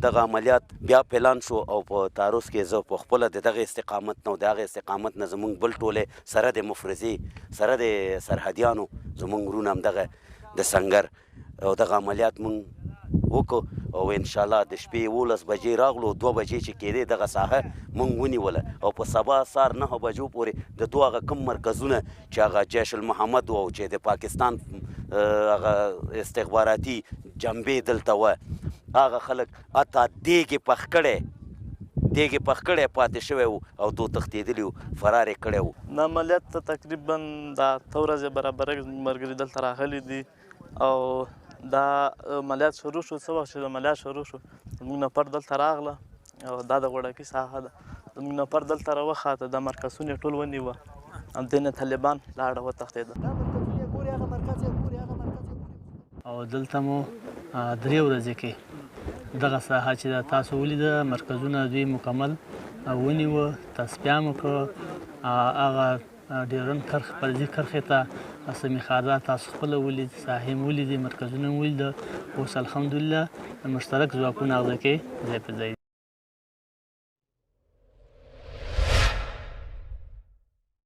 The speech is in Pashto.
دغه عملیات بیا پلان شو او په تعرض کې زه په خپله د دغه استقامت نه او د هغې استقامت نه زموږ بل ټولې سره د مفرزې سره د سرحدیانو زموږ وروڼه همدغه د سنګر او دغه عملیات موږ وکړو او انشاءالله د شپې 11 بجې راغلو 2 بجې چې کېدې دغه ساحه موږ ونیوله او په سبا سهار 9 بجو پورې د دوه هغه کوم مرکزونه چې هغه جیش المحمد و او چې د پاکستان هغه استخباراتي جنبې دلته وه هغه خلک حتی دیګ یې پخ کړی پاتې شوی و او دو تښتېدلي وو فرار یې کړی و. د عملیات ته تقریبا دا اته ورځې برابره زموږ ملګري دلته راغلي دي او دا عملیات شروع شو. څه وخت چې عملیات شروع شو زموږ نفر دلته راغله او دا د غوړکي ساحه ده. زموږ نفر دلته راوخاته دا مرکزونه یې ټول ونیوه او دې نه طالبان لاړه وتښتېده او دلته مو 3 ورځې کې دغه ساحه چې تاسو ولیده مرکزونه دوی مکمل ونیوه تصفیه مو کړه هغه ډیورنډ کرښ فرضي کرښې ته سمیخاده تاسو خپله ولید ساحې مو ولیدې مرکزونه مو ولیده. اوس الحمدلله مشترک ځواکونه هغه کې ځای په ځای